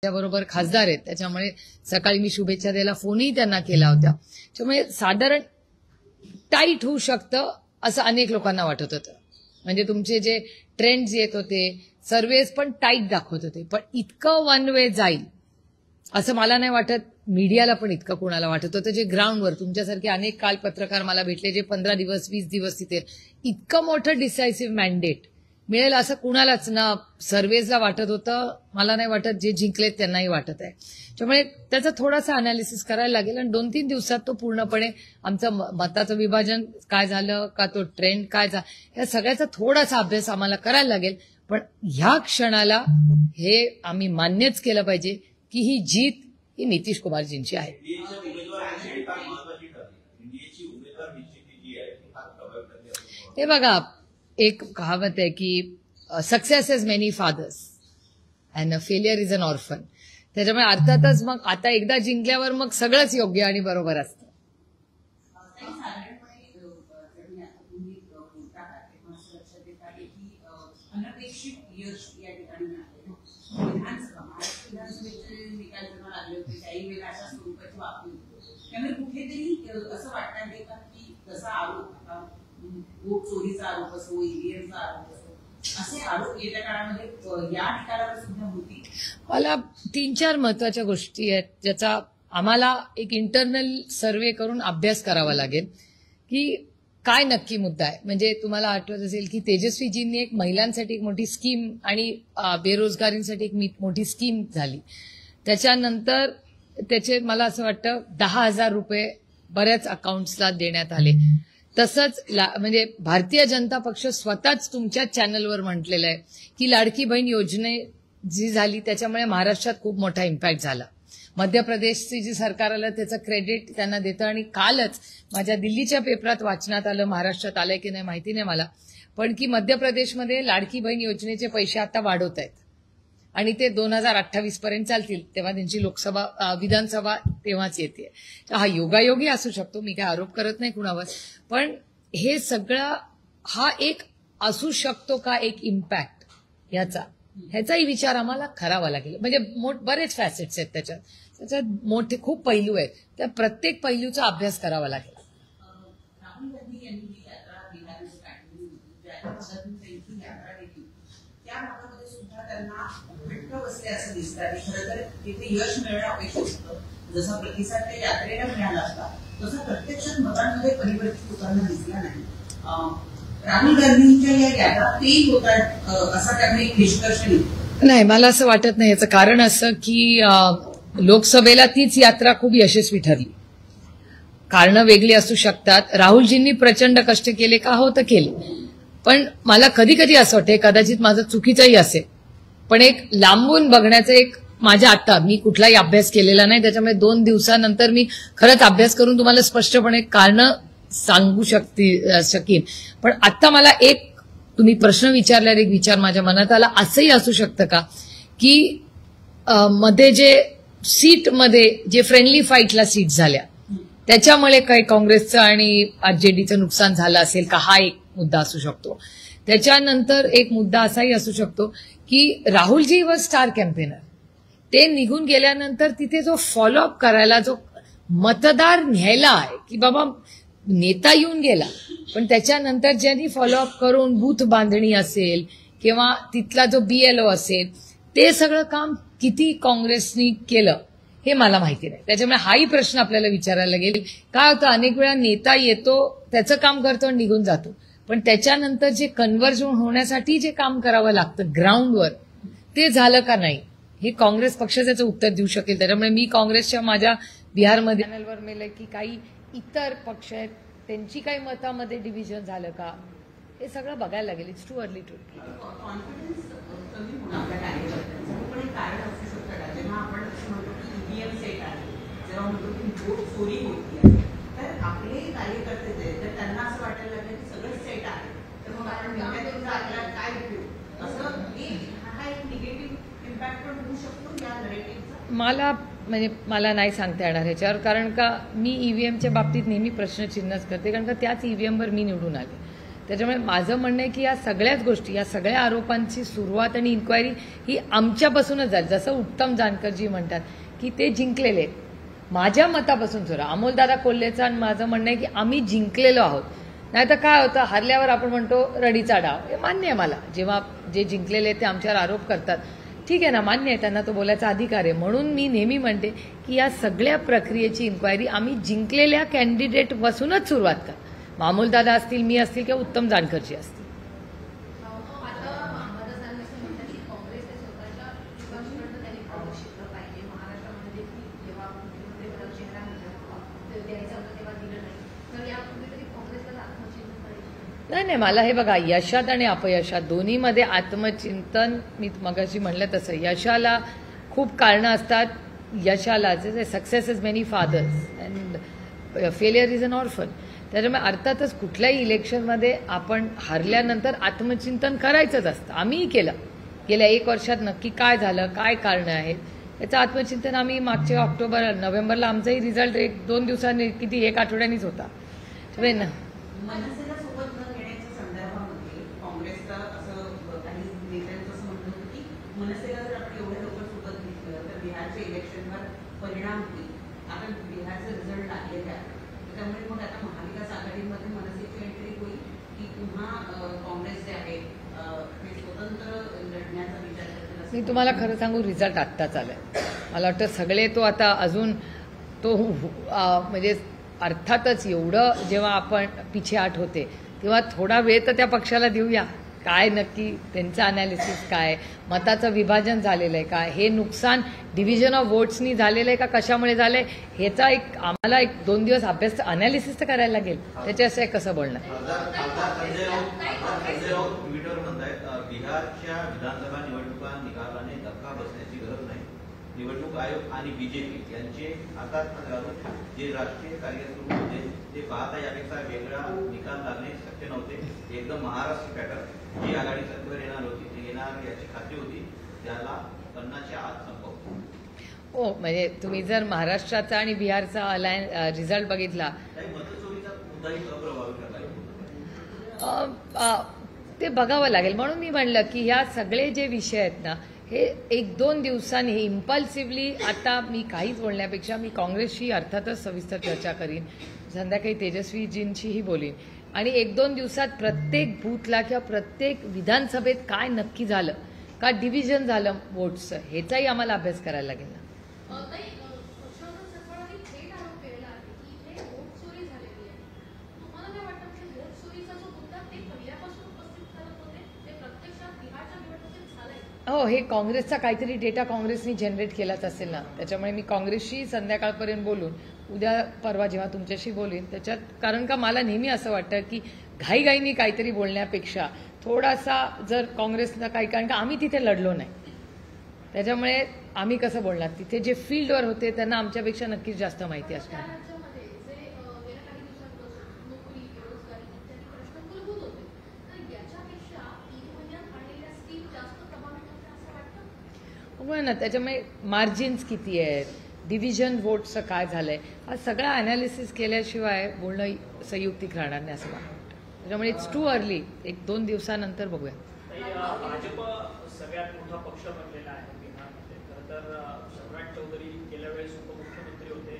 त्याबरोबर खासदार आहेत, त्याच्यामुळे सकाळी मी शुभेच्छा द्यायला फोनही त्यांना केला होता. त्यामुळे साधारण टाईट होऊ शकतं असं अनेक लोकांना वाटत होतं. म्हणजे तुमचे जे ट्रेंड्स येत होते, सर्वेज पण टाईट दाखवत होते, पण इतकं वन वे जाईल असं मला नाही वाटत. मीडियाला पण इतकं कोणाला वाटत होतं, जे ग्राउंडवर तुमच्यासारखे अनेक काल पत्रकार मला भेटले, जे 15 दिवस 20 दिवस तिथे, इतकं मोठं डिसायसिव्ह मॅन्डेट मिळेल असं कुणालाच ना सर्वेजला वाटत होतं. मला नाही वाटत जे जिंकलेत त्यांनाही वाटत आहे. त्यामुळे त्याचा थोडासा अनालिसिस करायला लागेल आणि 2-3 दिवसात तो पूर्णपणे आमचं मताचं विभाजन काय झालं का, तो ट्रेंड काय झाला, या सगळ्याचा थोडासा अभ्यास आम्हाला करायला लागेल. पण ह्या क्षणाला हे आम्ही मान्यच केलं पाहिजे की ही जीत ही नितीश कुमारजींची आहे. हे बघा, एक कहावत आहे की success is many fathers and a failure is an orphan. त्याच्यामुळे अर्थातच मग आता एकदा जिंकल्यावर मग सगळंच योग्य आणि बरोबर असतं. कुठेतरी असं वाटतं का की जसा आरोप वोट चोरीचा आरोप असो, ईव्हीएमचा आरोप असो, असे आरोप येत्या काळामध्ये या ठिकाणावर सुद्धा होती. मला 3-4 महत्वाच्या गोष्टी आहेत ज्याचा आम्हाला एक इंटरनल सर्व्हे करून अभ्यास करावा लागेल की काय नक्की मुद्दा आहे. म्हणजे तुम्हाला आठवत असेल की तेजस्वीजींनी एक महिलांसाठी एक मोठी स्कीम आणि बेरोजगारींसाठी एक मोठी स्कीम झाली. त्याच्यानंतर त्याचे मला असं वाटतं 10,000 रुपये बऱ्याच अकाउंट्सला देण्यात आले. तसंच म्हणजे भारतीय जनता पक्ष स्वतःच तुमच्या चॅनलवर म्हटलेलं आहे की लाडकी बहीण योजने जी झाली त्याच्यामुळे महाराष्ट्रात खूप मोठा इम्पॅक्ट झाला. मध्य प्रदेशचे जे सरकार आलं त्याचं क्रेडिट त्यांना देतं. आणि कालच माझ्या दिल्लीच्या पेपरात वाचनात आलं, महाराष्ट्रात आलंय की नाही माहिती नाही मला, पण की मध्य प्रदेशमध्ये लाडकी बहीण योजनेचे पैसे आता वाढवत आहेत आणि ते 2028 पर्यंत चालतील. तेव्हा त्यांची लोकसभा विधानसभा तेव्हाच येते. हा योगायोगी असू शकतो, मी काय आरोप करत नाही कुणावर, पण हे सगळं हा एक असू शकतो का एक इम्पॅक्ट ह्याचाही विचार आम्हाला करावा लागेल. म्हणजे बरेच फॅसेट्स आहेत त्याच्यात मोठे खूप पैलू आहेत, त्या प्रत्येक पैलूचा अभ्यास करावा लागेल. राहुल गांधी यांनी जी यात्रा बिहारमध्ये काढली, त्या भागामध्ये सुद्धा त्यांना घट्ट बसले असं दिसतं. आणि खरं तर तिथे यश मिळणं अपेक्षित होतं. जसा प्रतिसाद त्या यात्रेला मिळाला असता तसा प्रत्यक्षात मतांमध्ये परिवर्तित होताना दिसला नाही. राहुल गांधींच्या या यात्रा तेही होतात असा त्यामुळे एक निष्कर्ष नाही. मला असं वाटत नाही. याचं कारण असं की लोकसभेला तीच यात्रा खूप यशस्वी ठरली. कारणं वेगळी असू शकतात. राहुलजींनी प्रचंड कष्ट केले का, हो तर केले, पण मला कधी कधी असं वाटतं, कदाचित माझं चुकीचंही असेल, पण एक लांबून बघण्याचं एक माझ्या आता मी कुठलाही अभ्यास केलेला नाही, त्याच्यामुळे 2 दिवसानंतर मी खरंच अभ्यास करून तुम्हाला स्पष्टपणे कारणं सांगू शकीन. पण आता मला एक तुम्ही प्रश्न विचारल्यावर एक विचार माझ्या मनात आला. असंही असू शकतं का की मध्ये जे सीटमध्ये जे फ्रेंडली फाईटला सीट झाल्या त्याच्यामुळे काही काँग्रेसचं आणि आरजेडीचं नुकसान झालं असेल का, हा एक मुद्दा असू शकतो. त्याच्यानंतर एक मुद्दा असाही असू शकतो की राहुलजी व स्टार कॅम्पेनर, ते निघून गेल्यानंतर तिथे जो फॉलोअप करायला जो मतदार न्यायला आहे की बाबा नेता येऊन गेला, पण त्याच्यानंतर ज्यांनी फॉलोअप करून बूथ बांधणी असेल किंवा तिथला जो BLO असेल, ते सगळं काम किती काँग्रेसनी केलं हे मला माहिती नाही. त्याच्यामुळे हाही प्रश्न आपल्याला विचारायला लागेल. काय होतं, अनेक वेळा नेता येतो, त्याचं काम करतो आणि निघून जातो, पण त्याच्यानंतर जे कन्व्हर्जन होण्यासाठी जे काम करावं लागतं ग्राउंडवर, ते झालं का नाही, हे काँग्रेस पक्ष त्याचं उत्तर देऊ शकेल. त्याच्यामुळे मी काँग्रेसच्या माझ्या बिहारमध्ये चॅनलवर मेलं की काही इतर पक्ष आहेत त्यांची काही मतामध्ये डिव्हिजन झालं का, हे सगळं बघायला लागेल. It's too early to. आपले कार्यकर्ते तर त्यांना असं वाटायला लागलं की सगळंच सेट आहे, तर मग आपण आपल्याला काय उपयोग, असं हा एक निगेटिव्ह इम्पॅक्ट पण होऊ शकतो या नरेटिव्हचा. मला नाही सांगता येणार ह्याच्यावर, कारण का मी ईव्हीएमच्या बाबतीत नेहमी प्रश्नचिन्हच करते, कारण का त्याच ईव्हीएमवर मी निवडून आले. त्याच्यामुळे माझं म्हणणं आहे की या सगळ्याच गोष्टी, या सगळ्या आरोपांची सुरुवात आणि इन्क्वायरी ही आमच्यापासूनच झाली. जसं उत्तम जानकरजी म्हणतात की ते जिंकलेले आहेत. माझ्या मतापासून सुरू अमोलदादा कोल्हेचं आणि माझं म्हणणं आहे की आम्ही जिंकलेलो आहोत. नाही तर काय होतं, हरल्यावर आपण म्हणतो रडीचा डाव. हे मान्य आहे मला. जेव्हा जे जिंकलेले ते आमच्यावर आरोप करतात, ठीक आहे ना, मान्य आहे, त्यांना तो बोलायचा अधिकार आहे. म्हणून मी नेहमी म्हणते की या सगळ्या प्रक्रियेची इन्क्वायरी आम्ही जिंकलेल्या कॅन्डिडेटपासूनच सुरुवात करा. अमोलदादा असतील, मी असतील किंवा उत्तम जानकरजी असतील. नाही, मला हे बघा, यशात आणि अपयशात दोन्हीमध्ये आत्मचिंतन, मी मगाशी म्हणलं तसं, यशाला खूप कारणं असतात. यशाला success is many fathers and failure is an orphan. त्याच्यामुळे अर्थातच कुठल्याही इलेक्शनमध्ये आपण हरल्यानंतर आत्मचिंतन करायचंच असतं. आम्हीही केलं. गेल्या 1 वर्षात नक्की काय झालं, काय कारणं आहेत याचं आत्मचिंतन आम्ही मागच्या नोव्हेंबरला आमचाही रिझल्ट 1-2 दिवसांनी, किती 1 आठवड्यानीच होता. मनसेला सोबत न घेण्याच्या संदर्भामध्ये काँग्रेसचा असं काही नेत्यांचं असं म्हणणं होतं की मनसेला जर आपण एवढ्या लोक सोबत घेतलं तर बिहारच्या इलेक्शनवर परिणाम होईल. आता बिहारचे रिझल्ट लागलेले आहेत, त्यामुळे मग आता महाविकास आघाडीमध्ये मनसेची एंट्री होईल की पुन्हा काँग्रेस जे आहे ते स्वतंत्र लढण्याचा विचार करतील. मी तुम्हाला खरं सांगू, रिझल्ट आत्ताच आलाय. मला वाटतं सगळे तो आता अजून तो म्हणजे अर्थातच एवढं जेव्हा आपण पिछेहाट होते तेव्हा थोडा वेळ तर त्या पक्षाला देऊया. काय नक्की त्यांचं अनालिसिस काय, मताचं विभाजन झालेलं आहे का, हे नुकसान डिव्हिजन ऑफ वोट्सनी झालेलं आहे का, कशामुळे झालंय, ह्याचा आम्हाला 1-2 दिवस अभ्यास, अनालिसिस तर करायला लागेल. त्याच्याशिवाय कसं बोलणार. बिहारच्या विधानसभा निवडणुका निकालाने धक्का बसण्याची गरज नाही. निवडणूक आयोग आणि बीजेपी यांचे आता जे राष्ट्रीय कार्य सुरू होते ते पाहता यापेक्षा वेगळा निकाल लागणे शक्य नव्हते. एकदम महाराष्ट्र पॅटर्न जी आघाडी सत्तेवर येणार होती ती येणार याची खात्री होती. त्याला 50च्या आत संपव. हो, म्हणजे तुम्ही जर महाराष्ट्राचा आणि बिहारचा रिझल्ट बघितला, मतचोरीचा मुद्दाही अप्रभावी ठरला ते बघावं लागेल. म्हणून मी म्हणलं की ह्या सगळे जे विषय आहेत ना, हे 1-2 दिवसांनी इम्पल्सिव्हली, आता मी काहीच बोलण्यापेक्षा मी काँग्रेसशी अर्थातच सविस्तर चर्चा करीन, संध्याकाळी तेजस्वीजींशीही बोलीन, आणि 1-2 दिवसात प्रत्येक बूथला किंवा प्रत्येक विधानसभेत काय नक्की झालं, का डिव्हिजन झालं वोट्सचं, ह्याचाही आम्हाला अभ्यास करायला लागेल ना. हो, हे काँग्रेसचा काहीतरी डेटा काँग्रेसनी जनरेट केलाच असेल ना. त्याच्यामुळे मी काँग्रेसशी संध्याकाळपर्यंत बोलून, उद्या परवा जेव्हा तुमच्याशी बोलीन त्याच्यात, कारण का मला नेहमी असं वाटतं की घाईघाईनी काहीतरी बोलण्यापेक्षा थोडासा जर काँग्रेसला काही, कारण का आम्ही तिथे लढलो नाही, त्याच्यामुळे आम्ही कसं बोलणार. तिथे जे फील्डवर होते त्यांना आमच्यापेक्षा नक्कीच जास्त माहिती असणार. ना, त्याच्यामुळे मार्जिन्स किती आहेत, डिव्हिजन वोटचं काय झालंय, हा सगळा अनालिसिस केल्याशिवाय बोलणं संयुक्तिक राहणार नाही असं मला वाटतं. त्याच्यामुळे इट्स टू अर्ली. 1-2 दिवसानंतर बघूया. भाजप सगळ्यात मोठा पक्ष बनलेला आहे बिहारमध्ये. खरं तर सम्राट चौधरी गेल्या वेळेस उपमुख्यमंत्री होते,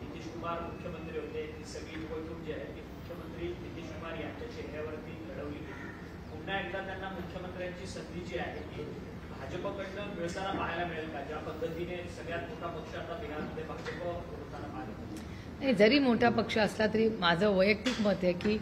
नितीश कुमार मुख्यमंत्री होते. ती सगळी निवडणूक जी आहे ती मुख्यमंत्री नितीश कुमार यांच्या चेहऱ्यावरती लढवली गेली. पुन्हा एकदा त्यांना मुख्यमंत्र्यांची संधी जी आहे ती भाजपकडनं मिळताना पाहायला मिळेल का? ज्या पद्धतीने सगळ्यात मोठा पक्ष आता बिहारमध्ये भाजप होताना पाहायला मिळेल. नाही, जरी मोठा पक्ष असला तरी माझं वैयक्तिक मत आहे की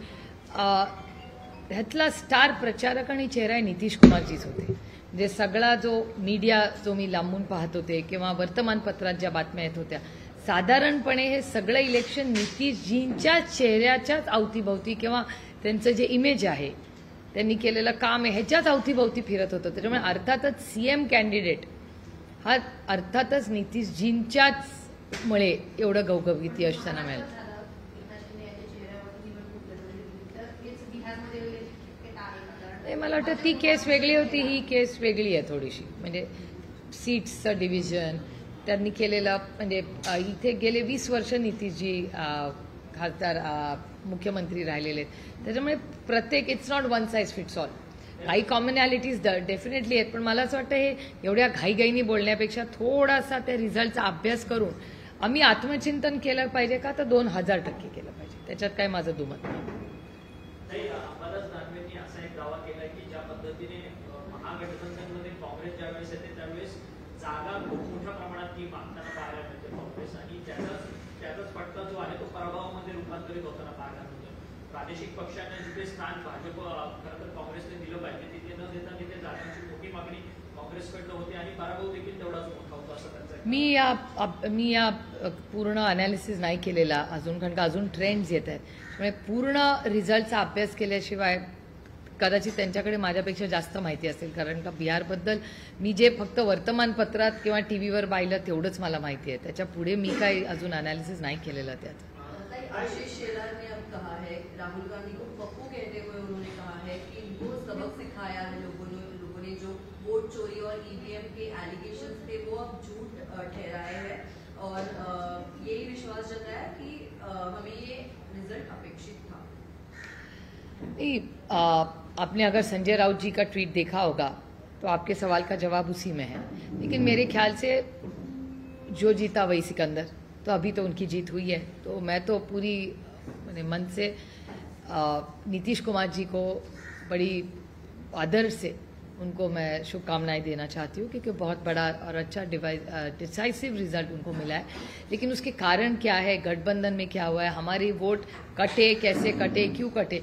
ह्यातला स्टार प्रचारक आणि चेहरा आहे नितीश कुमारजीच होते. म्हणजे सगळा जो मीडिया जो मी लांबून पाहत होते किंवा वर्तमानपत्रात ज्या बातम्या येत होत्या, साधारणपणे हे सगळं इलेक्शन नितीशजींच्या चेहऱ्याच्याच अवतीभवती किंवा त्यांचं जे इमेज आहे, त्यांनी केलेलं काम आहे, ह्याच्याच अवतीभवती फिरत होतं. त्याच्यामुळे अर्थातच सीएम कॅन्डिडेट हा अर्थातच नितीशजींच्याच मुळे एवढं गवगवीत यश त्यांना मिळालं. मला वाटतं ती केस वेगळी होती, ही केस वेगळी आहे थोडीशी. म्हणजे सीट्सचं डिव्हिजन त्यांनी केलेलं, म्हणजे इथे गेले 20 वर्ष नितीशजी खासदार मुख्यमंत्री राहिलेले आहेत. त्याच्यामुळे प्रत्येक it's not one size fits all. काही कॉमनॅलिटीज डेफिनेटली आहेत, पण मला असं वाटतं हे एवढ्या घाईघाईनी बोलण्यापेक्षा थोडासा त्या रिझल्टचा अभ्यास करून आम्ही आत्मचिंतन केलं पाहिजे का, तर 2000% केलं पाहिजे. त्याच्यात काय माझं दुमत नाही. अंबादास दानवेंनी असा एक दावा केला की ज्या पद्धतीने महागठबंधनमध्ये काँग्रेस ज्यावेळेस येते त्यावेळेस जागा खूप मोठ्या प्रमाणात ती मागताना पाहायला मिळते काँग्रेस, आणि त्याचाच फटका जो आहे तो पराभवामध्ये रूपांतरित होताना पाहायला मिळतो. प्रादेशिक पक्षांना जिथे स्थान भाजप खरं तर काँग्रेसने दिलं पाहिजे तिथे न देता तिथे जागांची मोठी मागणी काँग्रेसकडनं होते आणि पराभव देखील तेवढाच मोठा होतो असं त्यांचं. मी या पूर्ण अनालिसिस नाही केलेला अजून, कारण का अजून ट्रेंड्स येत आहेत. त्यामुळे पूर्ण रिझल्टचा अभ्यास केल्याशिवाय कदाचित त्यांच्याकडे माझ्यापेक्षा जास्त माहिती असेल, कारण का बिहारबद्दल मी जे फक्त वर्तमानपत्रात किंवा टीव्हीवर पाहिलं तेवढंच मला माहिती आहे. त्याच्या पुढे मी काही अजून अनालिसिस नाही केलेलं त्याचं. आशीष शेलार ने अब कहा है, राहुल गांधी को पप्पू कहते हुए उन्होंने कहा है कि इनको सबक सिखाया है लोगों ने जो वोट चोरी और ईवीएम के एलिगेशंस थे वो अब झूठ ठहराए हैं, और यही विश्वास जताया कि हमें ये रिजल्ट अपेक्षित था. आपने अगर संजय राउत जी का ट्वीट देखा होगा तो आपके सवाल का जवाब उसी में है. लेकिन मेरे ख्याल से जो जीता वही सिकंदर, तो अभी तो उनकी जीत हुई है. तो मैं तो पूरी मन से नीतीश कुमार जी को बड़ी आदर से उनको मैं शुभकामनाएं देना चाहती हूँ, क्योंकि बहुत बड़ा और अच्छा डिसाइसिव रिजल्ट उनको मिला है. लेकिन उसके कारण क्या है, गठबंधन में क्या हुआ है, हमारी वोट कटे, कैसे कटे, क्यों कटे,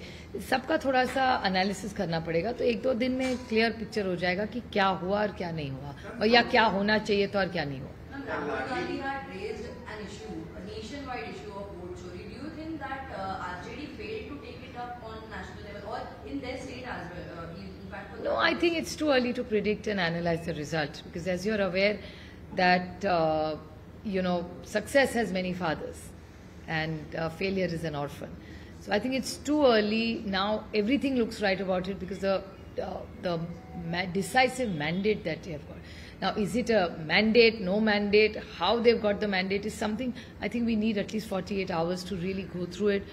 सबका थोड़ा सा एनालिसिस करना पड़ेगा. तो 1-2 दिन में क्लियर पिक्चर हो जाएगा कि क्या हुआ और क्या नहीं हुआ, और या क्या होना चाहिए था और क्या नहीं हुआ. Rahul Gandhi had raised an issue, a nationwide issue of vote chori. Do you think that RJD failed to take it up on national level or in their state as well? In fact, No, I think it's too early to predict and analyze the result, because as you're aware that success has many fathers and failure is an orphan. So I think it's too early now. Everything looks right about it because the decisive mandate that they have got. Now, is it a mandate, no mandate, how they've got the mandate is something I think we need at least 48 hours to really go through it.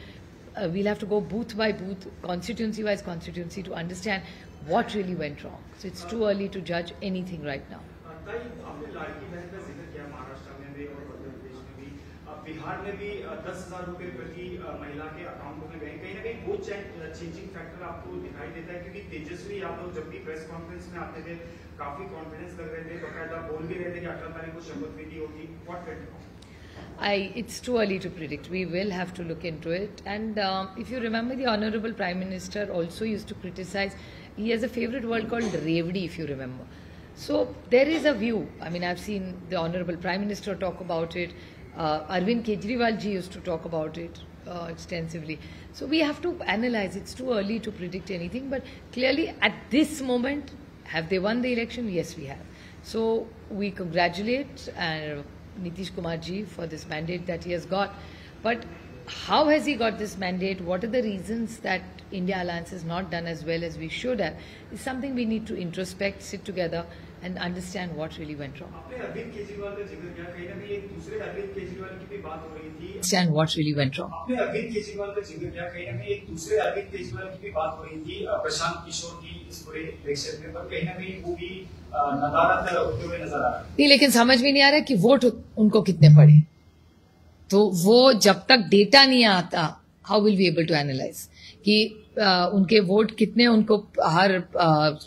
We'll have to go booth by booth, constituency wise constituency, to understand what really went wrong. So it's too early to judge anything right now. आपने लाड़की बहन का जिक्र KIA, Maharashtra में भी और मध्य प्रदेश में भी, बिहार में भी 10,000 रुपए प्रति महिला के अकाउंट में गए. कहीं ना कहीं वो चेंजिंग फैक्टर आपको दिखाई देता है, क्योंकि तेजस्वी यादव जब भी प्रेस कॉन्फ्रेंस में आते थे काफी कॉन्फिडेंस लग रहे थे, बकायदा बोल भी रहे थे कि 18 तारीख को शपथ विधि होगी. What went wrong? It's too early to predict. We will have to look into it. And if you remember, the Honorable Prime Minister also used to criticize. He has a favorite word called Revdi, if you remember. So there is a view. I mean, I've seen the Honorable Prime Minister talk about it. Arvind Kejriwal ji used to talk about it extensively. So we have to analyze. It's too early to predict anything. But clearly, at this moment, have they won the election? Yes, we have. So we congratulate Nitish Kumar ji for this mandate that he has got. But how has he got this mandate? What are the reasons that India Alliance has not done as well as we should have? Is something we need to introspect, sit together and understand what really went wrong. आपने अरविंद केजरीवाल का जिक्र KIA, कहीं ना कहीं एक दूसरे अरविंद केजरीवाल की भी बात हो रही थी. Understand what really went wrong. आपने अरविंद केजरीवाल का जिक्र किया, कहीं ना कहीं एक दूसरे अरविंद केजरीवाल की भी बात हो रही थी, प्रशांत किशोर की इस पूरे इलेक्शन में, पर कहीं ना कहीं वो भी नदारद होते हुए नजर आ रहा है. नहीं, लेकिन समझ में नहीं आ रहा कि वोट उनको कितने पड़े. तो वो जब तक डेटा नहीं आता, how will we able to analyse कि उनके वोट कितने उनको हर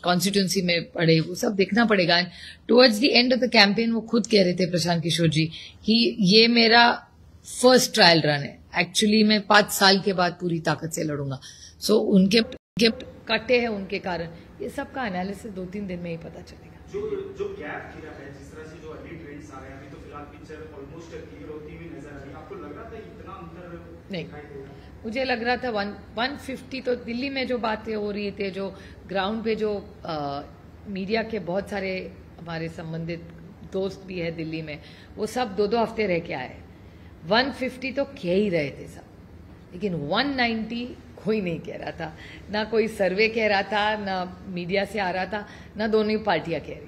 कॉन्स्टिट्यूंसी में पड़े, वो सब देखना पड़ेगा. End towards the end of the campaign वो खुद कह रहे थे, प्रशांत किशोर जी, कि ये मेरा फर्स्ट ट्रायल रन है. एक्चुअली मैं 5 साल के बाद पूरी ताकत से लड़ूंगा. सो उनके कटे हैं उनके कारण. ये सब का एनालिसिस 2-3 दिन में ही पता चलेगा. जो गैप गिरा है, जिस तरह से जो अर्ली ट्रेंड्स आ रहे हैं, अभी तो फिलहाल पिक्चर ऑलमोस्ट क्लियर होती हुई नजर आ रही है. आपको लग रहा था इतना अंतर नहीं, दिखाई देगा? मुझे लग रहा था 150. तो दिल्ली में जो बातें हो रही थी, जो ग्राउंड पे जो मीडिया के बहुत सारे हमारे संबंधित दोस्त भी है दिल्ली में, वो सब 2-2 हफ्ते रह के आए. 150 तो कह ही रहे थे सब, लेकिन 190 कोई नहीं कह रहा था. ना कोई सर्वे कह रहा था, ना मीडिया से आ रहा था, ना दोनों ही पार्टियां कह रही थी.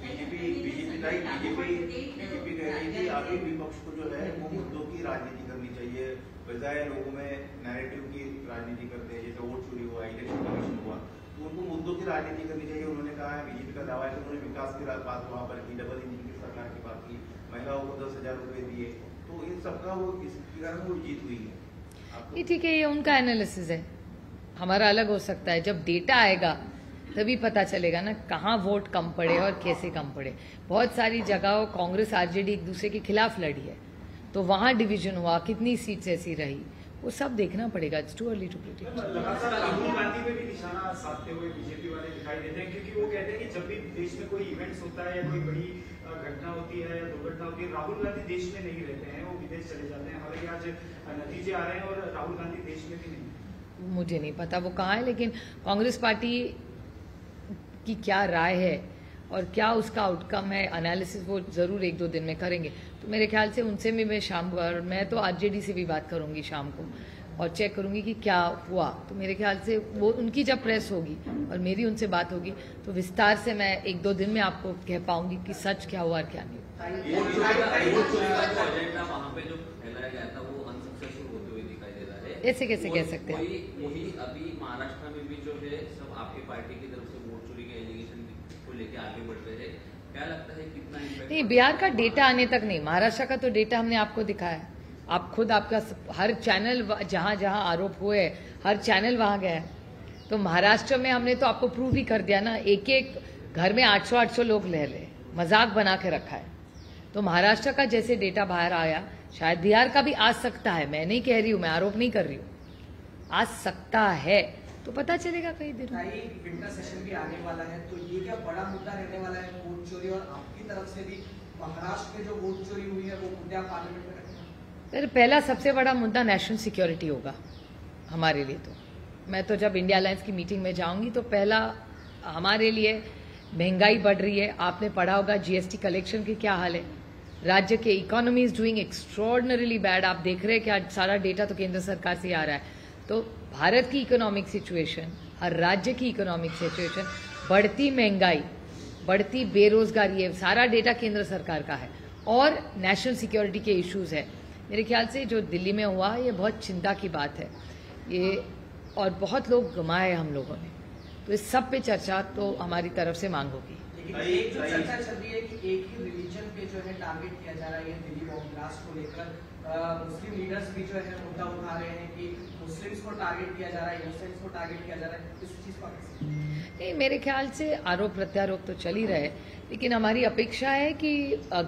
बीजेपी कह रही थी कि विपक्ष को जो है वो मुद्दों की राजनीति करनी चाहिए, बजाय लोगों में नैरेटिव की राजनीति करते हैं, जैसे वोट चोरी हुआ, इलेक्शन कमीशन हुआ, तो उनको मुद्दों की राजनीति करनी चाहिए। उन्होंने कहा है, बीजेपी का दावा है कि उन्होंने विकास की बात वहाँ पर की, डबल इंजन की सरकार की बात की, महिलाओं को 10,000 रुपए दिए, तो इन सबका वो इसके कारण वो जीत हुई है। ये ठीक है, ये उनका एनालिसिस है, हमारा अलग हो सकता है। जब डेटा आएगा तभी पता चलेगा ना कहाँ वोट कम पड़े और कैसे कम पड़े। बहुत सारी जगहों कांग्रेस आरजेडी एक दूसरे के खिलाफ लड़ी है, तो वहां डिवीजन हुआ, कितनी सीट्स ऐसी रही, वो सब देखना पड़ेगा। It's too early to predict. लगातार राहुल गांधी पे भी निशाना साधते हुए बीजेपी वाले दिखाई देते हैं, क्योंकि वो कहते हैं कि जब भी देश में कोई इवेंट्स होता है या कोई बड़ी घटना होती है या दुर्घटना होती है, राहुल गांधी देश में नहीं रहते हैं, वो विदेश चले जाते हैं। हालांकि आज नतीजे आ रहे हैं और राहुल गांधी देश में भी नहीं। मुझे नहीं पता वो कहाँ है, लेकिन कांग्रेस पार्टी की क्या राय है और क्या उसका आउटकम है, एनालिसिस वो जरूर 1-2 दिन में करेंगे। तो मेरे ख्याल से उनसे भी मैं शाम को, और मैं तो आरजेडी से भी बात करूंगी शाम को और चेक करूंगी कि क्या हुआ। तो मेरे ख्याल से वो उनकी जब प्रेस होगी और मेरी उनसे बात होगी तो विस्तार से मैं 1-2 दिन में आपको कह पाऊंगी कि सच क्या हुआ और क्या नहीं। ऐसे कैसे कह सकते हैं? वही अभी महाराष्ट्र में भी जो है सब आपकी पार्टी की तरफ से वोट चोरी के एलिगेशन को लेकर आगे बढ़ रहे हैं। क्या लगता है कितना इम्पैक्ट? नहीं, बिहार का डेटा आने तक नहीं, महाराष्ट्र का तो डेटा हमने आपको दिखाया। आप खुद, आपका हर चैनल जहां जहां आरोप हुए हर चैनल वहां गया है। तो महाराष्ट्र में हमने तो आपको प्रूव ही कर दिया ना, एक एक घर में 800 लोग ले ले, मजाक बना के रखा है। तो महाराष्ट्र का जैसे डेटा बाहर आया, शायद बिहार का भी आ सकता है। मैं नहीं कह रही हूं, मैं आरोप नहीं कर रही हूं, आ सकता है, तो पता चलेगा कई दिनों में। विंटर सेशन भी आने वाला है, तो ये क्या बड़ा मुद्दा रहने वाला है वोट चोरी? और आपकी तरफ से भी महाराष्ट्र में जो वोट चोरी हुई है वो मुद्दा पार्लियामेंट में रखेंगे? पहला सबसे बड़ा मुद्दा नेशनल सिक्योरिटी होगा हमारे लिए। तो मैं तो जब इंडिया अलायंस की मीटिंग में जाऊंगी तो पहला हमारे लिए महंगाई बढ़ रही है। आपने पढ़ा होगा जीएसटी कलेक्शन की क्या हाल है, राज्य के economy is doing extraordinarily bad. आप देख रहे हैं कि आज सारा डेटा तो केंद्र सरकार से ही आ रहा है। तो भारत की इकोनॉमिक सिचुएशन, हर राज्य की इकोनॉमिक सिचुएशन, बढ़ती महंगाई, बढ़ती बेरोजगारी, ये सारा डेटा केंद्र सरकार का है। और नेशनल सिक्योरिटी के इश्यूज है। मेरे ख्याल से जो दिल्ली में हुआ ये बहुत चिंता की बात है ये, और बहुत लोग गंवाए हम लोगों ने। तो इस सब पे चर्चा तो हमारी तरफ से मांग होगी। लेकिन एक जो चर्चा चल रही है कि एक ही रिलीजन पे जो है टारगेट किया जा रहा है, ये दिल्ली बॉम्ब ब्लास्ट को लेकर मुस्लिम लीडर्स भी जो है मुद्दा उठा रहे हैं कि मुस्लिम्स को टारगेट किया जा रहा है, इनोसेंट्स को टारगेट किया जा रहा है। इस चीज को नहीं, मेरे ख्याल से आरोप प्रत्यारोप तो चल ही रहे, लेकिन हमारी अपेक्षा है कि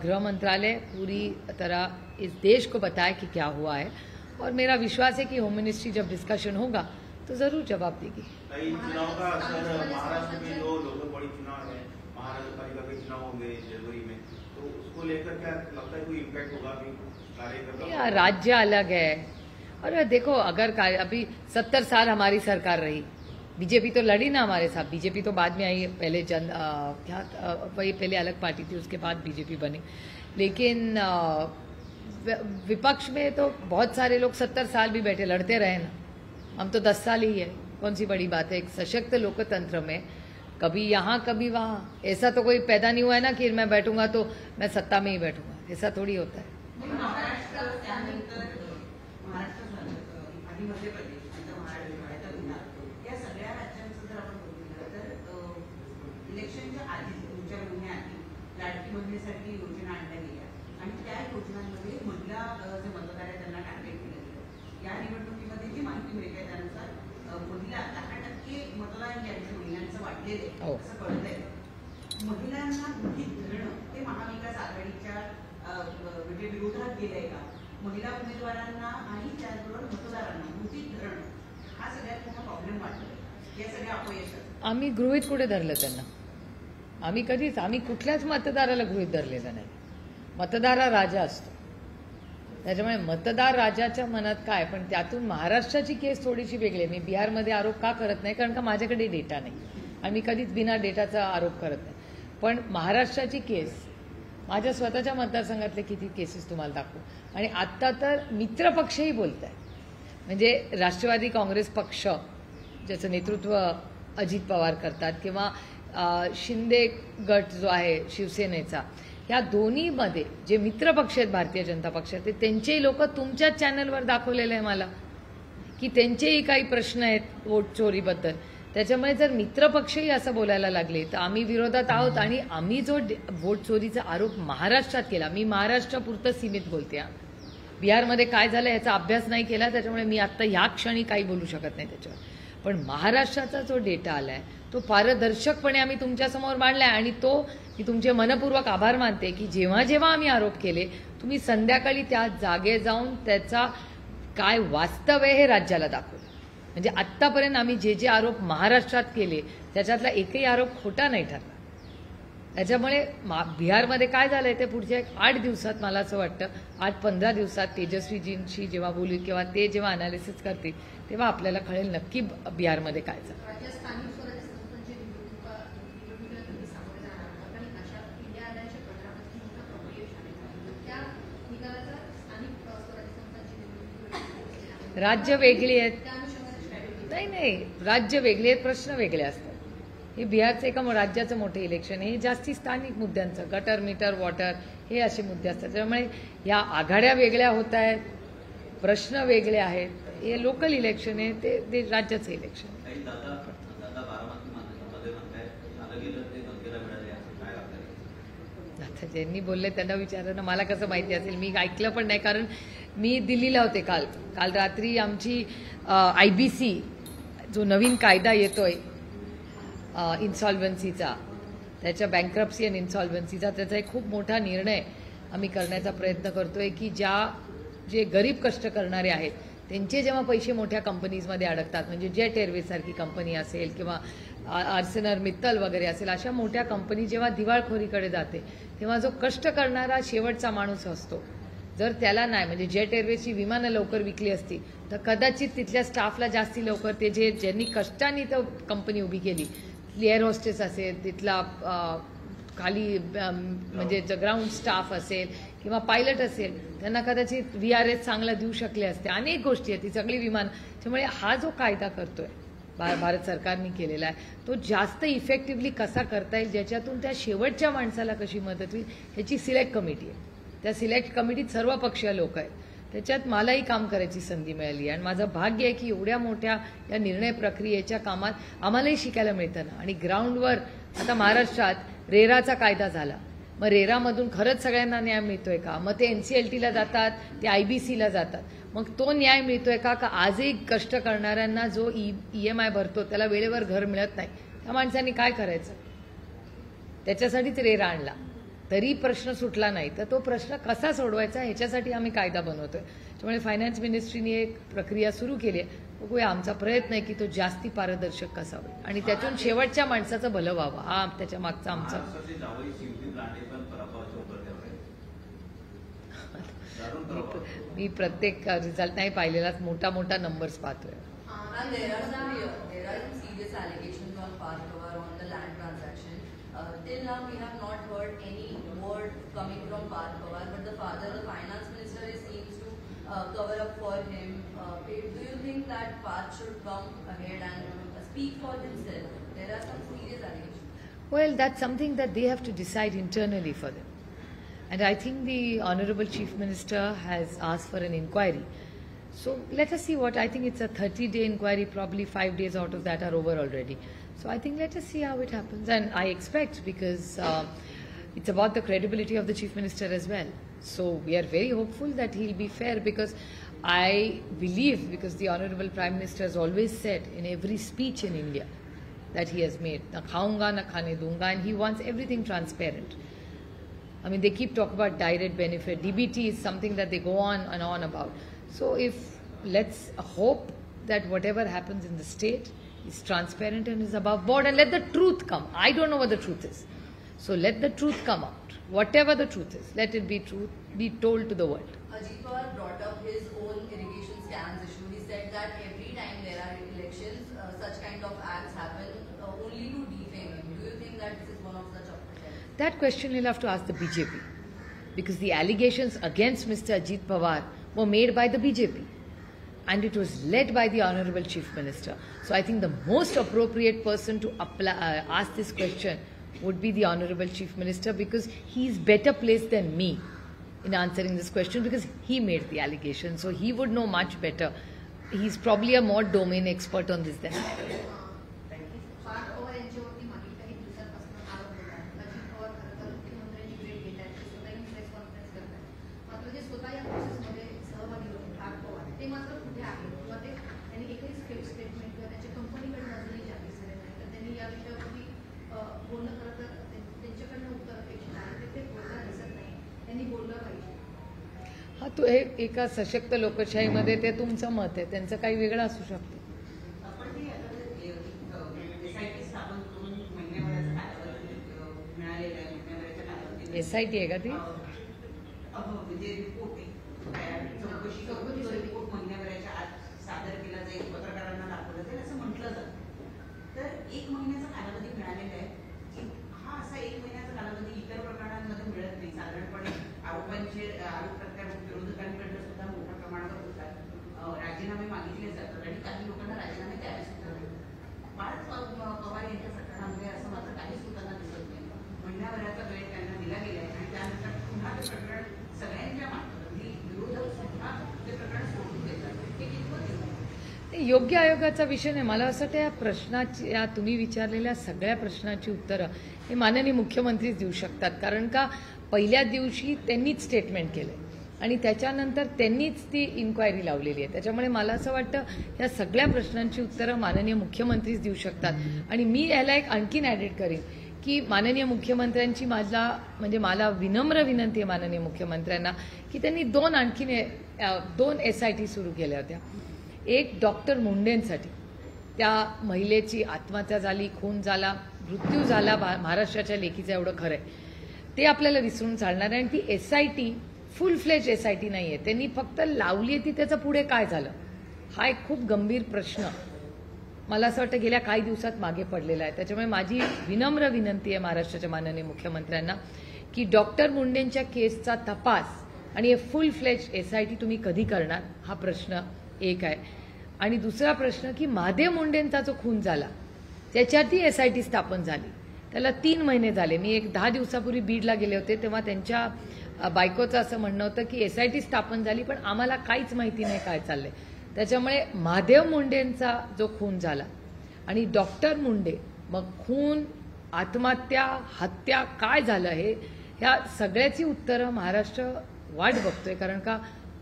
गृह मंत्रालय पूरी तरह इस देश को बताए कि क्या हुआ है। और मेरा विश्वास है कि होम मिनिस्ट्री जब डिस्कशन होगा तो जरूर जवाब देगी। चुनाव का असर महाराष्ट्र में जो लोकल बॉडी चुनाव है, महानगर पालिका के चुनाव होंगे जनवरी में, तो उसको लेकर क्या लगता है कोई इम्पैक्ट होगा? या राज्य अलग है। और देखो, अगर अभी 70 साल हमारी सरकार रही, बीजेपी तो लड़ी ना हमारे साथ। बीजेपी तो बाद में आई, पहले वही पहले अलग पार्टी थी, उसके बाद बीजेपी बनी। लेकिन विपक्ष में तो बहुत सारे लोग 70 साल भी बैठे, लड़ते रहे ना। हम तो 10 साल ही है, कौन सी बड़ी बात है। एक सशक्त लोकतंत्र में कभी यहाँ कभी वहाँ, ऐसा तो कोई पैदा नहीं हुआ है ना कि मैं बैठूंगा तो मैं सत्ता में ही बैठूंगा, ऐसा थोड़ी होता है। महाराष्ट्र त्यानंतर आणि मध्य प्रदेश, नंतर महाराष्ट्र, बिहार, या सगळ्या राज्यांचं जर आपण बघितलं तर इलेक्शनच्या आधी 2-4 महिन्याआधी लाडकी बहिणीसाठी योजना आणल्या गेल्या आणि त्या योजनांमध्ये महिला जे मतदार आहेत त्यांना टार्गेट केलं गेलं। या निवडणुकीमध्ये जी माहिती मिळते त्यानुसार महिला 10% मतदान यांच्या महिलांचं वाढलेलं आहे असं कळतंय। महिलांना गृहीत धरणं ते महाविकास आघाडीच्या म्हणजे विरोधात गेलंय का? महिला उमेदवारांना आणि त्याचबरोबर मतदारांना गृहीत धरणं हा सगळ्यात मोठा प्रॉब्लेम वाटतोय। या सगळ्या अपयशात आम्ही गृहीत कुठे धरलं त्यांना? आम्ही कुठल्याच मतदाराला गृहीत धरलेलं नाही। मतदार हा राजा असतो, त्याच्यामुळे मतदार राजाच्या मनात काय, पण त्यातून महाराष्ट्राची केस थोडीशी वेगळी आहे। मी बिहारमध्ये आरोप का करत नाही, कारण का माझ्याकडे डेटा नाही आणि मी कधीच बिना डेटाचा आरोप करत नाही। पण महाराष्ट्राची केस, माझ्या स्वतःच्या मतदारसंघातले किती केसेस तुम्हाला दाखवू। आणि आत्ता तर मित्रपक्षही बोलत आहे, म्हणजे राष्ट्रवादी काँग्रेस पक्ष ज्याचं नेतृत्व अजित पवार करतात किंवा शिंदे गट जो आहे शिवसेनेचा, या दोन्हीमध्ये जे मित्रपक्ष आहेत भारतीय जनता पक्षाचे, त्यांचेही लोक तुमच्याच चॅनलवर दाखवलेले आहे मला की त्यांचेही काही प्रश्न आहेत वोट चोरीबद्दल. त्याच्यामुळे जर मित्रपक्षही असं बोलायला लागले तर आम्ही विरोधात आहोत. आणि आम्ही जो वोट चोरीचा आरोप महाराष्ट्रात केला, मी महाराष्ट्रापुरतं सीमित बोलते, बिहारमध्ये काय झालं याचा अभ्यास नाही केला, त्याच्यामुळे मी आत्ता ह्या क्षणी काही बोलू शकत नाही त्याच्यावर. पण महाराष्ट्राचा जो डेटा आलाय तो पारदर्शकपणे आम्ही तुमच्यासमोर मांडलाय. आणि तो मी तुमचे मनपूर्वक आभार मानते की जेव्हा जेव्हा आम्ही आरोप केले तुम्ही संध्याकाळी त्या जागे जाऊन त्याचा काय वास्तव आहे हे राज्याला दाखवलं. म्हणजे आत्तापर्यंत आम्ही जे जे आरोप महाराष्ट्रात केले त्याच्यातला एकही आरोप खोटा नाही ठरला. त्याच्यामुळे बिहारमध्ये काय झालंय ते पुढच्या 8 दिवसात, मला असं वाटतं 8-15 दिवसात तेजस्वीजींशी जेव्हा बोलू किंवा ते जेव्हा अनालिसिस करतील तेव्हा आपल्याला कळेल नक्की बिहारमध्ये काय झालं. राज्य वेगळी आहेत, नाही राज्य वेगळे आहेत, प्रश्न वेगळे असतात. हे बिहारचं एका राज्याचं मोठं इलेक्शन आहे, हे जास्ती स्थानिक मुद्द्यांचं, गटर मीटर वॉटर हे असे मुद्दे असतात. त्यामुळे या आघाड्या वेगळ्या होत आहेत, प्रश्न वेगळे आहेत. हे लोकल इलेक्शन आहे, ते राज्याचं इलेक्शन आहे. आता ज्यांनी बोलले त्यांना विचारा ना, मला कसं माहिती असेल, मी ऐकलं पण नाही. कारण मी दिल्लीला होते काल रात्री. आमची IBC जो नवीन कायदा येतोय इन्सॉल्व्हन्सीचा, त्याच्या बँक्रप्सी अँड इन्सॉल्व्हन्सीचा, त्याचा एक खूप मोठा निर्णय आम्ही करण्याचा प्रयत्न करतोय की जे गरीब कष्ट करणारे आहेत त्यांचे जेव्हा पैसे मोठ्या कंपनीजमध्ये अडकतात, म्हणजे जेट एअरवेज सारखी कंपनी असेल किंवा आर्सेनल मित्तल वगैरे असेल, अशा मोठ्या कंपनी जेव्हा दिवाळखोरीकडे जाते तेव्हा जो कष्ट करणारा शेवटचा माणूस असतो, जर त्याला नाही, म्हणजे जेट एअरवेजची विमानं लवकर विकली असती तर कदाचित तिथल्या स्टाफला जास्ती लवकर, ते ज्यांनी कष्टाने तर कंपनी उभी केली, एअर होस्टेस असेल, तिथला खाली म्हणजे ग्राउंड स्टाफ असेल किंवा पायलट असेल, त्यांना कदाचित VRS चांगला देऊ शकले असते. अनेक गोष्टी आहेत, ती सगळी विमान. त्यामुळे हा जो कायदा करतोय भारत सरकारने केलेला आहे तो जास्त इफेक्टिव्हली कसा करता येईल, ज्याच्यातून त्या शेवटच्या माणसाला कशी मदत होईल, ह्याची सिलेक्ट कमिटी आहे. त्या सिलेक्ट कमिटीत सर्व पक्षीय लोक आहेत. त्याच्यात मलाही काम करायची संधी मिळाली आणि माझं भाग्य आहे की एवढ्या मोठ्या या निर्णय प्रक्रियेच्या कामात आम्हालाही शिकायला मिळतं ना. आणि ग्राउंडवर आता महाराष्ट्रात रेराचा कायदा झाला, मग रेरामधून खरंच सगळ्यांना न्याय मिळतोय का? मग ते NCLTला जातात, ते IBCला जातात, मग तो न्याय मिळतोय का? आजही कष्ट करणाऱ्यांना जो EMI भरतो त्याला वेळेवर घर मिळत नाही, त्या माणसांनी काय करायचं? त्याच्यासाठीच रेरा आणला, तरी प्रश्न सुटला नाही. तर तो प्रश्न कसा सोडवायचा ह्याच्यासाठी आम्ही कायदा बनवतोय. त्यामुळे फायनान्स मिनिस्ट्रीने एक प्रक्रिया सुरू केली आहे. बघूया, आमचा प्रयत्न आहे की तो जास्ती पारदर्शक कसा होईल आणि त्यातून शेवटच्या माणसाचं भलं व्हावं, हा त्याच्या मागचा आमचा. मी प्रत्येक रिझल्ट नाही पाहिलेलाच, मोठा मोठा नंबर्स पाहतोय. Till now, we have not heard any word coming from Parth Pawar, but the father, the finance minister, seems to cover up for him. Do you think that Parth should come ahead and speak for himself? There are some serious allegations. Well, that's something that they have to decide internally for them. And I think the Honorable Chief Minister has asked for an inquiry. So let us see what, I think it's a 30-day inquiry, probably 5 days out of that are over already. So I think let us see how it happens. And I expect, because it's about the credibility of the Chief Minister as well. So we are very hopeful that he'll be fair, because I believe, because the Honorable Prime Minister has always said in every speech in India that he has made, na khaunga na khane dunga, and he wants everything transparent. I mean, they keep talking about direct benefit. DBT is something that they go on and on about. So let's hope that whatever happens in the state is transparent and is above board, and let the truth come. I don't know what the truth is. So let the truth come out. Whatever the truth is, let it be told to the world. Ajit Pawar brought up his own irrigation scams issue. He said that every time there are elections, such kind of acts happen only to defame him. Do you think that this is one of such attempts? That question you'll have to ask the BJP, because the allegations against Mr. Ajit Pawar were made by the BJP. And it was led by the Honorable Chief Minister. So I think the most appropriate person to ask this question would be the Honorable Chief Minister, because he is better placed than me in answering this question, because he made the allegation. So he would know much better. He's probably a more domain expert on this than I am. Parth Pawar यांच्यावरती मागील काही दिवसांपासून आरोप होतात. अजित पवार खरं तर मुख्यमंत्र्यांची भेट घेत आहेत, ते स्वतःही प्रेस कॉन्फरन्स करतात. मात्र जे स्वतः या प्रोसेसमध्ये सहभागी होते पार्थ पवार, ते मात्र कुठे आहेत किंवा ते त्यांनी एकही स्टेटमेंट किंवा त्यांच्या कंपनीकडे अजूनही जाहीर झाले नाही. तर त्यांनी या विषयावरती बोलणं खरं तर त्यांच्याकडनं उत्तर अपेक्षित आहे, ते बोलताना दिसत नाही. त्यांनी बोललं पाहिजे. हा, तो एका सशक्त लोकशाहीमध्ये ते तुमचं मत आहे, त्यांचं काही वेगळं असू शकतं. आपण ते आता SIT स्थापन करून महिन्याभराचा कालावधी मिळालेला आहे. महिन्याभराच्या कालावधीत SIT आहे का ती? म्हणजे रिपोर्ट आहे, चौकशीचा रिपोर्ट महिन्याभराच्या आत सादर केला जाईल, पत्रकारांना दाखवला जाईल असं म्हटलं जातं. तर 1 महिन्याचा कालावधी मिळालेला आहे. हा असा 1 महिन्याचा कालावधी इतर प्रकरणांमध्ये मिळत नाही. साधारणपणे आरोप प्रत्यारोप विरोधकांकडनं सुद्धा मोठ्या प्रमाणावर होतात. राजीनामे मागितले जातात आणि काही लोकांना राजीनामे द्यावे सुद्धा लागतात. पार्थ पवार यांच्या प्रकरणामध्ये असं मात्र काहीच होताना दिसत नाही. महिनाभराचा वेळ त्यांना दिला गेला आहे आणि त्यानंतर पुन्हा ते प्रकरण सगळ्यांच्या माध्यमातून विरोधक सुद्धा ते प्रकरण सोडून देतात. हे कितपत येतं? योग्य आयोगाचा विषय नाही. मला असं वाटतं या प्रश्नाची, या तुम्ही विचारलेल्या सगळ्या प्रश्नाची उत्तरं हे माननीय मुख्यमंत्रीच देऊ शकतात. कारण का पहिल्या दिवशी त्यांनीच स्टेटमेंट केलं आणि त्याच्यानंतर त्यांनीच ती इन्क्वायरी लावलेली आहे. त्याच्यामुळे मला असं वाटतं या सगळ्या प्रश्नांची उत्तरं माननीय मुख्यमंत्रीच देऊ शकतात. आणि मी याला एक आणखीन ॲडिट करीन की माननीय मुख्यमंत्र्यांची मला विनम्र विनंती आहे माननीय मुख्यमंत्र्यांना की त्यांनी दोन SIT सुरू केल्या होत्या. एक डॉक्टर मुंडेंसाठी, त्या महिलेची आत्महत्या झाली, खून झाला, मृत्यू झाला महाराष्ट्राच्या लेखीचं, एवढं खरं आहे. ते आपल्याला विसरून चालणार आहे. आणि ती SIT फुल फ्लेज SIT नाही आहे, त्यांनी फक्त लावली आहे ती, त्याचं पुढे काय झालं हा एक खूप गंभीर प्रश्न मला असं वाटतं गेल्या काही दिवसात मागे पडलेला आहे. त्याच्यामुळे माझी विनम्र विनंती आहे महाराष्ट्राच्या माननीय मुख्यमंत्र्यांना की डॉक्टर मुंडेंच्या केसचा तपास आणि हे फुल फ्लेज SIT तुम्ही कधी करणार, हा प्रश्न एक आहे. आणि दुसरा प्रश्न की महादेव मुंडेंचा जो खून झाला त्याच्यावरती SIT स्थापन झाली, त्याला 3 महिने झाले. मी 10 दिवसापूर्वी बीडला गेले होते, तेव्हा त्यांच्या बायकोचं असं म्हणणं होतं की SIT स्थापन झाली पण आम्हाला काहीच माहिती नाही काय चाललंय. त्याच्यामुळे महादेव मुंडेंचा जो खून झाला आणि डॉक्टर मुंडे, मग खून, आत्महत्या, हत्या, काय झालं हे, ह्या सगळ्याची उत्तरं महाराष्ट्र वाट बघतोय. कारण का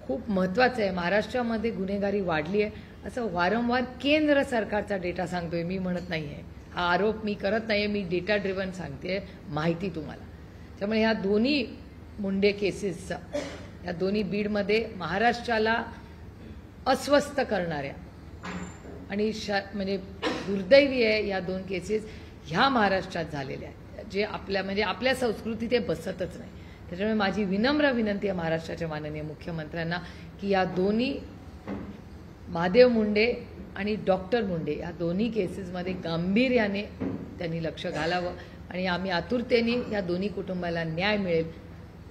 खूप महत्त्वाचं आहे. महाराष्ट्रामध्ये गुन्हेगारी वाढली आहे असं वारंवार केंद्र सरकारचा डेटा सांगतोय, मी म्हणत नाही आहे. हा आरोप मी करत नाही आहे, मी डेटा ड्रिव्हन सांगते माहिती तुम्हाला. त्यामुळे ह्या दोन्ही मुंडे केसेसचा, या दोन्ही बीडमध्ये महाराष्ट्राला अस्वस्थ करणाऱ्या आणि म्हणजे दुर्दैवी आहे या 2 केसेस ह्या महाराष्ट्रात झालेल्या आहेत, जे आपल्या संस्कृतीत ते बसतच नाही. त्याच्यामुळे माझी विनम्र विनंती आहे महाराष्ट्राच्या माननीय मुख्यमंत्र्यांना की या दोन्ही महादेव मुंडे आणि डॉक्टर मुंडे या दोन्ही केसेसमध्ये गांभीर्याने त्यांनी लक्ष घालावं आणि आम्ही आतुरतेने या दोन्ही कुटुंबाला न्याय मिळेल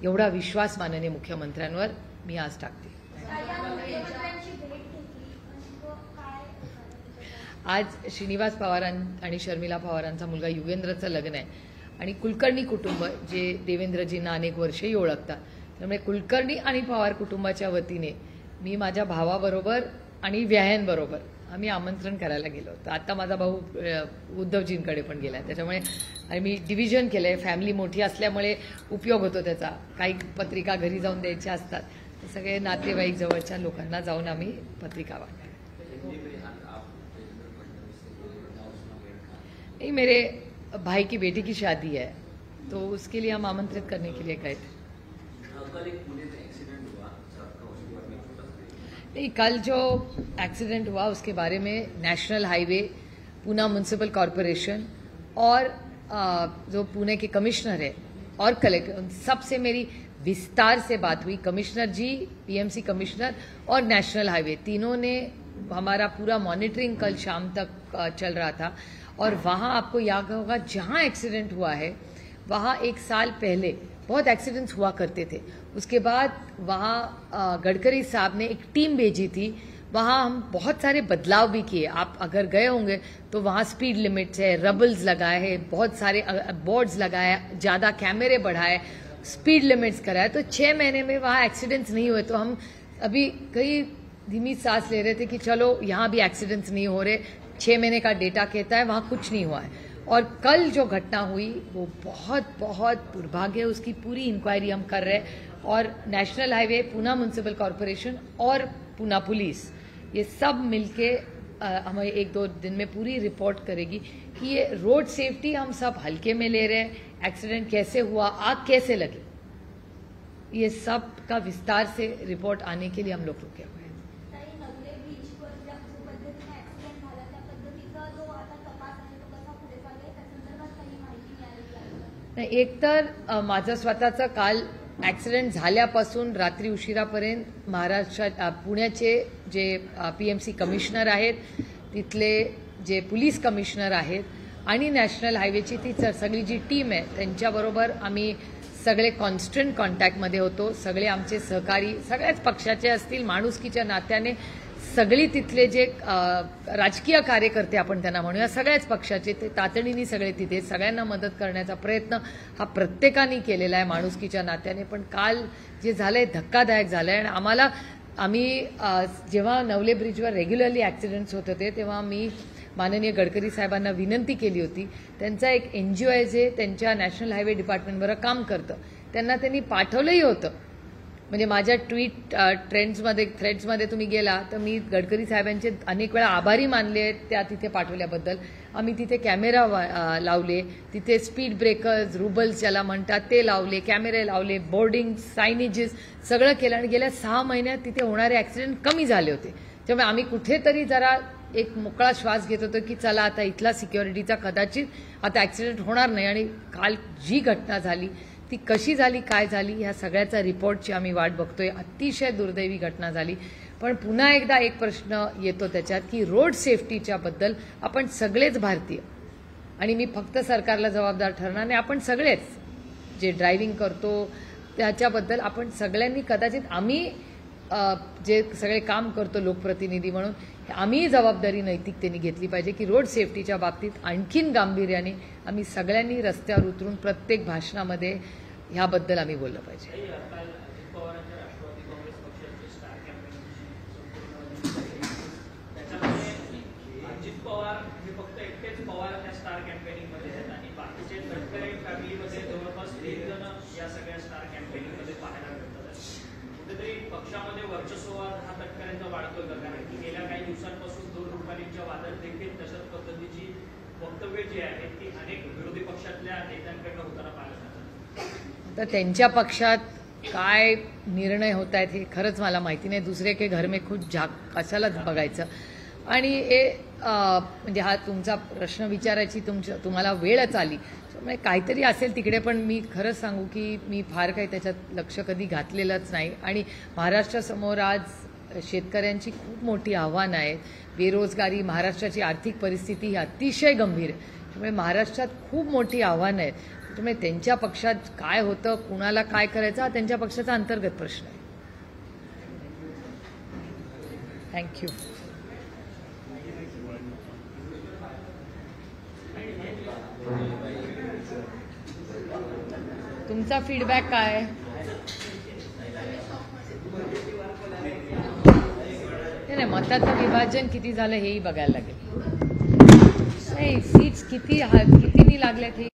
एवढा विश्वास माननीय मुख्यमंत्र्यांवर मी आज टाकते. आज श्रीनिवास पवार आणि शर्मिला पवारांचा मुलगा युगेंद्रचं लग्न आहे आणि कुलकर्णी कुटुंब जे देवेंद्रजींना अनेक वर्षेही ओळखतात, त्यामुळे कुलकर्णी आणि पवार कुटुंबाच्या वतीने मी माझ्या भावाबरोबर आणि व्याह्यांबरोबर आम्ही आमंत्रण करायला गेलो होतो. आता माझा भाऊ उद्धवजींकडे पण गेला आहे. त्याच्यामुळे आणि मी डिव्हिजन केलं आहे. फॅमिली मोठी असल्यामुळे उपयोग होतो त्याचा. काही पत्रिका घरी जाऊन द्यायच्या असतात, तर सगळे नातेवाईक जवळच्या लोकांना जाऊन आम्ही पत्रिका वाटतो. नहीं, मेरे भाई की बेटी की शादी है तो उसके लिए हम आमंत्रित करने के लिए गए थे. नहीं, कल जो एक्सीडेंट हुआ उसके बारे में national highway, Poona municipal corporation और जो पुणे के कमिश्नर है और कलेक्टर, उन सबसे मेरी विस्तार से बात हुई. कमिश्नर जी, PMC कमिश्नर और नेशनल हाईवे, तीनों ने हमारा पूरा मॉनिटरिंग कल शाम तक चल रहा था. और वहाँ आपको याद होगा जहाँ एक्सीडेंट हुआ है वहाँ 1 साल पहले बहुत एक्सीडेंट्स हुआ करते थे. उसके बाद वहाँ गडकरी साहब ने एक टीम भेजी थी वहाँ हम बहुत सारे बदलाव भी किए। आप अगर गए होंगे तो वहाँ स्पीड लिमिट्स है, रबल्स लगाए हैं, बहुत सारे बोर्ड्स लगाए, ज़्यादा कैमरे बढ़ाए, स्पीड लिमिट्स कराए, तो 6 महीने में वहाँ एक्सीडेंट्स नहीं हुए। तो हम अभी कई धीमी सांस ले रहे थे कि चलो यहाँ भी एक्सीडेंट्स नहीं हो रहे, 6 महीने का डेटा कहता है वहाँ कुछ नहीं हुआ है। और कल जो घटना हुई वो बहुत बहुत दुर्भाग्य, उसकी पूरी इंक्वायरी हम कर रहे हैं और national highway, Poona municipal corporation और पूना पुलिस ये सब मिलके हमें 1-2 दिन में पूरी रिपोर्ट करेगी कि ये रोड सेफ्टी हम सब हल्के में ले रहे हैं, एक्सीडेंट कैसे हुआ, आग कैसे लगी, ये सब का विस्तार से रिपोर्ट आने के लिए हम लोग रुके हुए हैं। एक तर माझं स्वतःचं काल ऍक्सिडेंट झाल्यापासून रात्री उशिरापर्यंत महाराष्ट्रात पुण्याचे जे पीएमसी कमिशनर आहेत, तिथले जे पोलीस कमिशनर आहेत आणि नॅशनल हायवेची ती सगळी जी टीम आहे त्यांच्याबरोबर आम्ही सगळे कॉन्स्टंट कॉन्टॅक्टमध्ये होतो। सगळे आमचे सहकारी सगळ्याच पक्षाचे असतील, माणुसकीच्या नात्याने सगळी तिथले जे राजकीय कार्यकर्ते आपण त्यांना म्हणूया, सगळ्याच पक्षाचे ते तातडीने सगळे तिथे सगळ्यांना मदत करण्याचा प्रयत्न हा प्रत्येकाने केलेला आहे माणुसकीच्या नात्याने। पण काल जे झालंय धक्कादायक झालंय आणि आम्ही जेव्हा नवले ब्रिजवर रेग्युलरली ॲक्सिडेंट्स होत होते तेव्हा मी माननीय गडकरी साहेबांना विनंती केली होती, त्यांचा एक NGO आहे जे त्यांच्या नॅशनल हायवे डिपार्टमेंटवर काम करतं, त्यांनी पाठवलंही होतं। म्हणजे माझ्या थ्रेड्समध्ये तुम्ही गेला तर मी गडकरी साहेबांचे अनेक वेळा आभारी मानले आहेत त्या तिथे पाठवल्याबद्दल। आम्ही तिथे कॅमेरा लावले, तिथे स्पीड ब्रेकर्स, रुबल्स ज्याला म्हणतात ते लावले, कॅमेरे लावले, बोर्डिंग, सायनेजेस सगळं केलं आणि गेल्या 6 महिन्यात तिथे होणारे ॲक्सिडेंट कमी झाले होते। त्यामुळे आम्ही कुठेतरी जरा एक मोकळा श्वास घेत होतो की चला आता इथला सिक्युरिटीचा कदाचित आता ॲक्सिडेंट होणार नाही। आणि काल जी घटना झाली ती कशी झाली, काय झाली, ह्या सगळ्याचा रिपोर्टची आम्ही वाट बघतोय। अतिशय दुर्दैवी घटना झाली, पण पुन्हा एकदा एक प्रश्न येतो त्याच्यात की रोड सेफ्टीच्या बद्दल आपण सगळेच भारतीय, आणि मी फक्त सरकारला जबाबदार ठरणार नाही, आपण सगळेच जे ड्रायव्हिंग करतो त्याच्याबद्दल आपण सगळ्यांनी कदाचित आम्ही जे सगळे काम करतो लोकप्रतिनिधी म्हणून आम्ही जबाबदारी नैतिकतेने घेतली पाहिजे की रोड सेफ्टीच्या बाबतीत आणखीन गांभीर्याने आम्ही सगळ्यांनी रस्त्यावर उतरून प्रत्येक भाषणामध्ये ह्याबद्दल आम्ही बोललं पाहिजे। अजित पवार हे फक्त एकटेच पवार त्या स्टार कॅम्पेनिंगमध्ये आहेत आणि बाकीचे गडकरी फॅमिलीमध्ये जवळपास 3 जण या सगळ्या स्टार कॅम्पेनिंगमध्ये पाहायला मिळतात। कुठेतरी पक्षामध्ये वर्चस्ववाद हा तटकऱ्यांचा वाढतोय का? कारण की गेल्या काही दिवसांपासून 2 रुपालींच्या वादात देखील तशाच पद्धतीची वक्तव्य जी आहेत ती अनेक विरोधी पक्षातल्या नेत्यांकडनं होताना पाहायला मिळतात। तर त्यांच्या पक्षात काय निर्णय होत आहेत हे खरंच मला माहिती नाही। दुसरे के घर में खुद कशालाच बघायचं। आणि हे म्हणजे हा तुमचा प्रश्न विचारायची तुम्हाला वेळच आली, त्यामुळे काहीतरी असेल तिकडे। पण मी खरंच सांगू की मी फार काही त्याच्यात लक्ष कधी घातलेलंच नाही। आणि महाराष्ट्रासमोर आज शेतकऱ्यांची खूप मोठी आव्हानं आहेत, बेरोजगारी, महाराष्ट्राची आर्थिक परिस्थिती ही अतिशय गंभीर आहे, त्यामुळे महाराष्ट्रात खूप मोठी आव्हानं आहेत। त्यामुळे त्यांच्या पक्षात काय होतं, कुणाला काय करायचं हा त्यांच्या पक्षाचा अंतर्गत प्रश्न आहे। थँक्यू। तुमचा फीडबॅक काय आहे? नाही, मताचं विभाजन किती झालं हेही बघायला लागेल। नाही, सीट्स किती लागल्यात हे